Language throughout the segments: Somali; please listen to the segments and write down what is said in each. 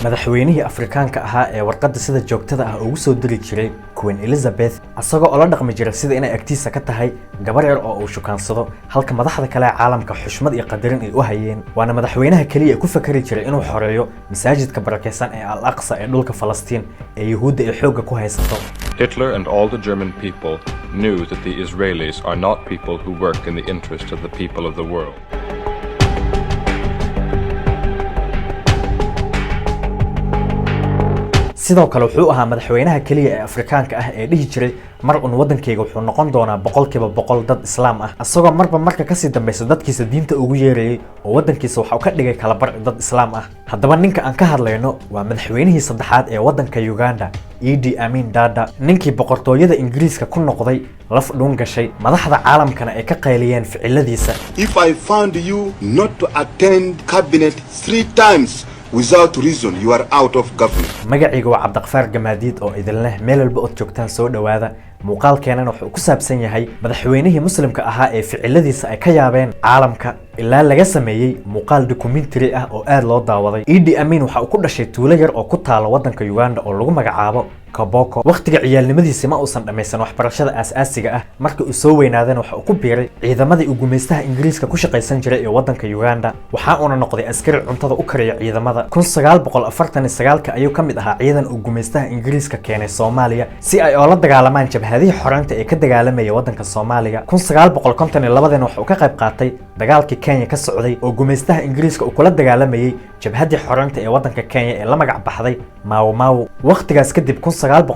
madaxweynihii Afrikaanka ahaa ee warqadda sida joogtada ah ugu soo diri jiray Queen Elizabeth asagoo oo la dhaqmi jiray sida inay agtiisa ka tahay gabar yar oo uu shukaansado halka madaxda kale ee caalamka xushmad iyo qadarin ay u hayeen waana madaxweynaha kaliya ku fakari jiray inuu xoreeyo masaajidka barakeysan ee Al-Aqsa ee dhulka Falastiin ee Yahuudda ay xoog ku haysato. Hitler and all the German people knew that the Israelis are not people who work in the interest of the people of the world. sidoo kale wuxuu ahaa madaxweynaha kaliya ee Afrikaanka ah ee dhihi jiray mar un wadankayga wuxuu noqon doonaa boqolkiiba boqol dad islaam ah asagoo marka ka sii dambaysa dadkiisa diinta ugu yeerayay oo wadankiisa waxa uu ka dhigay kala bar dad islaam ah haddaba ninka aan ka hadlayno waa madaxweynihii saddexaad ee wadanka Uganda Idi Amin Dada ninkii boqortooyada Ingiriiska ku noqday laf dhuun gashay madaxda caalamkana ay ka qayliyeen ficiladiisa. If I found you not to attend cabinet 3 times without reason, you are out of government. magaciigu waa Cabdiqafaar Gamaadiid oo idin leh meel walba oo joogtaan soo dhawaada muuqaalkeenana wuxuu ku saabsan yahay madaxweynihii muslimka ahaa ee ficiladiisa ay ka yaabeen caalamka ilaa laga sameeyay muuqaal documentary ah oo aad loo daawaday. Idi Amin waxa uu ku dhashay tuulo yar oo ku taala wadanka Uganda oo lagu magacaabo Kaboko waqtiga ciyaalnimadiisa ma uusan dhameysan waxbarashada aasaasiga ah markii uu soo weynaadana waxa uu ku biiray ciidamadii ugu gumaystaha Ingiriiska ku shaqaysan jiray ee wadanka Uganda waxa uu noqday askari cuntada u kariya ciidamada 1949 ayuu ka mid ahaa ciidan ugu gumaystaha Ingiriiska keenay Soomaaliya si ay oo la dagaalamaan jabhadihii xoreynta ee ka dagaalamaya wadanka Soomaaliya 1952 waxa uu ka qayb qaatay dagaalkii Kenya ka socday oo gumaystaha Ingiriiska uu kula dagaalamayay jabhadii xoreynta ee wadanka Kenya ee la magac baxday Mau Mau waqtigaas kadib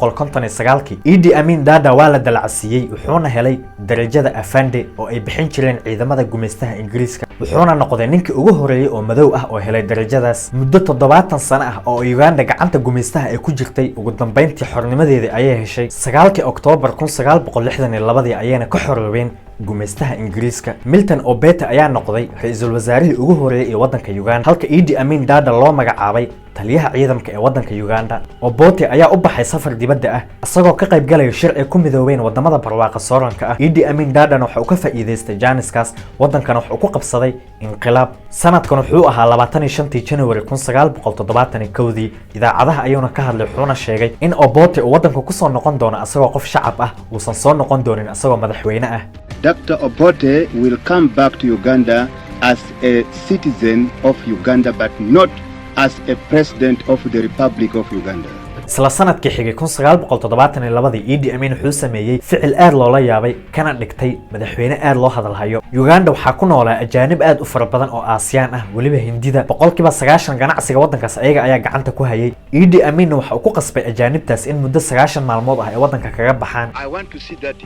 1959 Idi Amin Dada waa la dalacsiiyay wuxuuna helay darajada Afande oo ay bixin jireen ciidamada gumaystaha Ingiriiska wuxuuna noqday ninkii ugu horeeyay oo madow ah oo helay darajadaas muddo 70 sano ah oo Uganda gacanta gumaystaha ay ku jirtay ugu dambeyntii xornimadeedii ayay heshay 9 Oktoobar 1962 ayayna ka xoroobeen gumaystaha Ingiriiska. Milton Obote ayaa noqday ra'iisul wasaarihii ugu horeeyay ee wadanka Uganda halka Idi Amin Dada loo magacaabay taliyaha ciidanka ee wadanka Uganda. Obote ayaa u baxay safar dibadda ah asagoo ka qayb galay shir ay ku midoobeen wadamada barwaaqa sooranka ah. Idi Amin Dada waxa uu ka faa'iideystay jaaniskaas wadankana waxa uu ku qabsaday inqilaab sanadkan wuxuu ahaa 25 January 1971 idaacadaha ayuuna ka hadlay wuxuuna sheegay in Obote uu wadanka ku soo noqon doono asagoo qof shacab ah uusan soo noqon doonin asagoo madaxweyne ah. Dr. Obote will come back to Uganda as a citizen of Uganda but not as a president of the Republic of Uganda. isla sanadkii xigay 1972 Idi Amin wuxuu sameeyay ficil aad loola yaabay kana dhigtay madaxweyne aad loo hadalhayo. Uganda waxa ku noolaa ajaanib aad u fara badan oo Aasiyaan ah waliba Hindida boqolkiiba 90 ganacsiga wadankaas ayaga ayaa gacanta ku hayay. Idi Amin waxa uu ku qasbay ajaanibtaas in muddo 90 maalmood ah ay wadanka kaga baxaan. I want to see that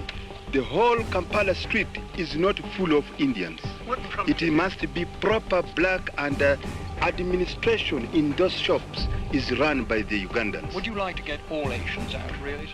the whole Kampala street is not full of Indians. It must be proper black and administration in those shops is run by the Ugandans. Would you like to get all Asians out, really?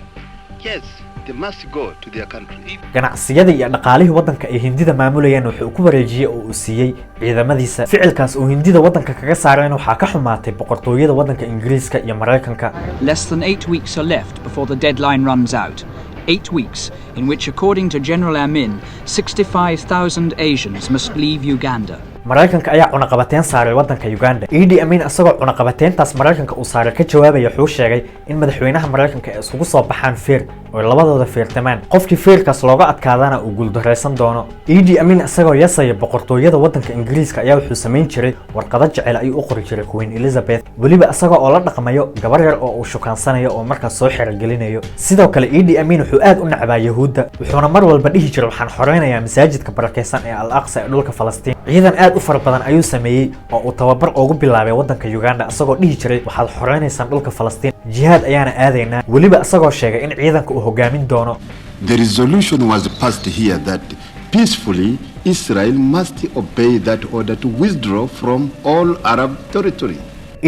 Yes, they must go to their country. ganacsiyada iyo dhaqaalihii wadanka ay Hindida maamulayeen wuxuu ku wareejiyay oo uu siiyay ciidamadiisa ficilkaas oo Hindida wadanka kaga saareen waxa ka xumaatay boqortooyada wadanka Ingiriiska iyo Mareykanka. Less than 8 weeks are left before the deadline runs out. 8 weeks in which, according to General Amin, 65,000 Asians must leave Uganda. Mareykanka ayaa cunaqabateen saaray wadanka Uganda. Idi Amin asagoo cunaqabateentaas Mareykanka uu saaray ka jawaabay wuxuu sheegay in madaxweynaha Mareykanka ay isugu soo baxaan feer oo labadooda feertamaan qofkii feerkaas looga adkaadana uu guuldareysan doono. Idi Amin asagoo yasaya boqortooyada wadanka Ingiriiska ayaa wuxuu sameyn jiray warqado jecel ay u qori jiray Queen Elizabeth waliba asagoo oo la dhaqmayo gabar yar oo uu shukaansanayo oo markaas soo xirigelinayo. sidoo kale Idi Amin wuxuu aad u nacbaa Yahuudda wuxuuna mar walba dhihi jiray waxaan xoreynayaa masaajidka barakeysan ee Al-Aqsa ee dhulka Falastiin. ciidan aad u fara badan ayuu sameeyay oo uu tababar ugu bilaabay wadanka Uganda asagoo dhihi jiray waxaad xoreynaysan dhulka Falastiin jihad ayaana aadaynaa waliba asagoo sheegay in ciidanka uu hogaamin doono. The resolution was passed here that peacefully Israel must obey that order to withdraw from all Arab territory.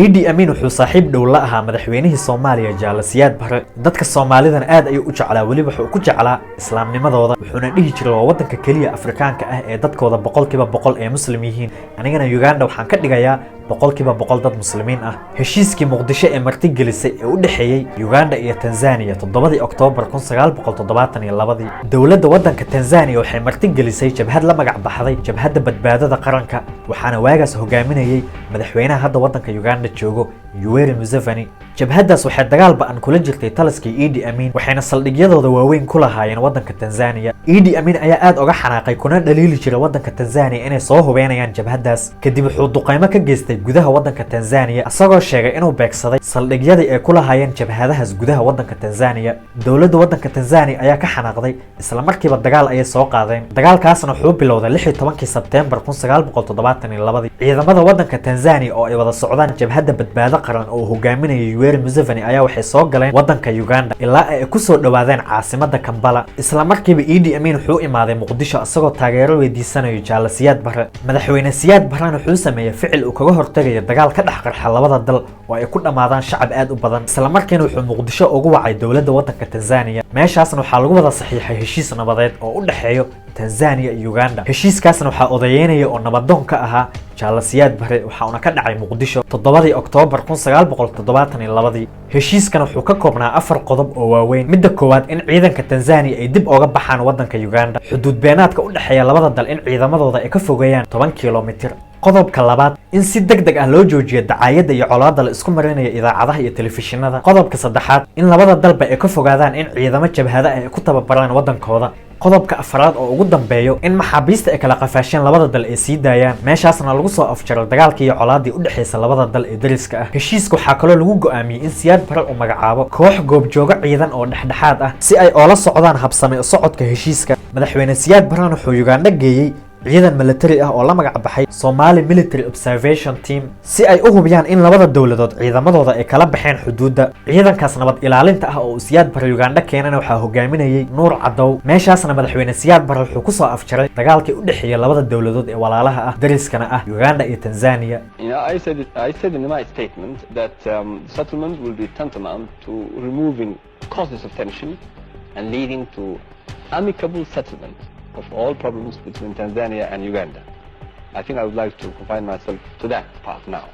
Idi Amin wuxuu saaxiib dhow la ahaa madaxweynihii Soomaaliya Jaalasiyaad Barre dadka Soomaalidana aad ayuu u jeclaa waliba wuxuu ku jeclaa islaamnimadooda wuxuuna dhihi jiray waa wadanka kaliya Afrikaanka ah ee dadkooda boqolkiiba boqol ee muslim yihiin anigana Uganda waxaan ka dhigayaa boqolkiiba boqol dad muslimiin ah. heshiiskii muqdisho ee martigelisay ee u dhexeeyay Uganda iyo Tanzania 7 Oktoobar 1972 dowladda waddanka Tanzania waxay martigelisay jabhad la magac baxday Jabhadda Badbaadada Qaranka waxaana waagaas hogaaminayay madaxweynaha hadda waddanka Uganda joogo Yoweri Museveni. jabhaddaas waxay dagaal ba'an kula jirtay taliskii Idi Amin waxayna saldhigyadooda waaweyn ku lahaayeen waddanka Tanzania. Idi Amin ayaa aad uga xanaaqay kuna dhaliili jiray waddanka Tanzania inay soo hubeenayaan jabhaddaas kadib wuxuu duqeymo ka geystay gudaha waddanka Tanzania asagoo sheegay inuu beegsaday saldhigyadii ay ku lahaayeen jabhadahaas gudaha waddanka Tanzania. dowladda waddanka Tanzania ayaa ka xanaaqday isla markiiba dagaal ayay soo qaadeen. dagaalkaasna wuxuu bilowday 16 Sebtembar 1972 ciidamada waddanka Tanzania oo ay wada socdaan jabhadda badbaado qaran oo hogaaminayay Yoweri Museveni ayaa waxay soo galeen waddanka Uganda ilaa ay ku soo dhawaadeen caasimadda Kampala. isla markiiba Idi Amin wuxuu imaaday Muqdisho asagoo taageero weydiisanayo Jaale Siyaad Barre. madaxweyne Siyaad Barre wuxuu sameeyay ficil uu kaga hortagayo dagaal ka dhex qarxa labada dal oo ay ku dhamaadaan shacab aad u badan. isla markiina wuxuu Muqdisho ugu wacay dowladda waddanka Tanzania. meeshaasna waxaa lagu wada saxiixay heshiis nabadeed oo u dhexeeyo Tanzania iyo Uganda. heshiiskaasna waxaa odayeynaya oo nabadoon ka ahaa Jaale Siyaad Barre waxaana ka dhacay Muqdisho 7 Oktoobar 1972. heshiiskan wuxuu ka koobnaa 4 qodob oo waaweyn. midda koowaad in ciidanka Tanzania ay dib uga baxaan waddanka Uganda. xuduud beenaadka u dhexeeya labada dal in ciidamadooda ay ka fogeeyaan 10 kiiloomitir. qodobka labaad in si degdeg ah loo joojiyo dacaayadda iyo colaadda la isku marinayo idaacadaha iyo telefishinada. qodobka saddexaad in labada dalba ay ka fogaadaan in ciidamo jabhada ah ay ku tababaraan waddankooda. qodobka afraad oo ugu dambeeyo in maxaabiista ay kala qafaasheen labada dal ay sii daayaan meeshaasna lagu soo afjaro dagaalkii iyo colaadii u dhaxaysa labada dal ee dariska ah. heshiiska waxaa kaloo lagu go'aamiyey in Siyaad Barre uu magacaabo koox goobjooga ciidan oo dhexdhexaad ah si ay oola socdaan habsami u socodka heshiiska. madaxweyne Siyaad Barre wuxuu Uganda geeyay ciidan military ah oo la magac baxay Somali Military Observation Team si ay u hubiyaan in labada dowladood ciidamadooda ay kala baxeen xuduudda. ciidankaas nabad ilaalinta ah oo Siyaad Barre Uganda keenana waxaa hogaaminayay Nuur Cadow. meeshaasna madaxweyne Siyaad Barre wuxuu ku soo afjaray dagaalkii u dhexeeyay labada dowladood ee walaalaha ah dariskana ah Uganda iyo Tanzania. I said in my statement that settlement will be tantamount to removing causes of tension and leading to amicable settlement of all problems between Tanzania and Uganda. I think I would like to confine myself to that part now.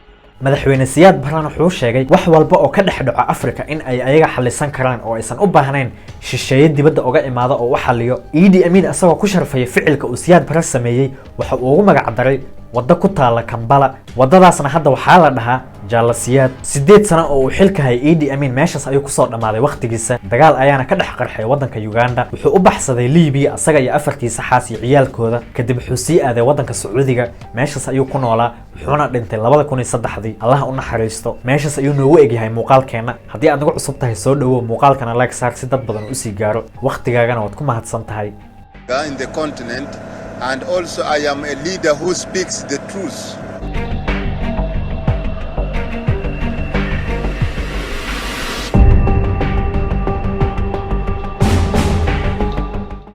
madaxweyne Siyaad Barre wuxuu sheegay wax walba oo ka dhex dhaca Afrika in ay ayaga xalisan karaan oo aysan u baahnayn shisheeye dibadda uga imaado oo wax xaliyo. Idi Amin asagoo ku sharfay ficilka uu Siyaad Barre sameeyay waxa uu ugu magac daray wadda ku taala Kampala. waddadaasna hadda waxaa la dhahaa Jaale Siyaad. 8 sano oo uu xilka hayay Idi Amin meeshaas ayuu ku soo dhamaaday waqtigiisa. dagaal ayaana ka dhex qarxay waddanka Uganda. wuxuu u baxsaday Liibiya asaga iyo afartiisa xaas iyo ciyaalkooda kadib wuxuu sii aaday waddanka Sacuudiga. meeshaas ayuu ku noolaa wuxuuna dhintay 2003 Allah u naxariisto. meeshaas ayuu noogu egyahay muuqaalkeena. haddii aad nagu cusub tahay soo dhawow muuqaalkana like saar si dad badan u sii gaaro. waqtigaagana waad ku mahadsan tahay. in the continent, and also I am a leader who speaks the truth.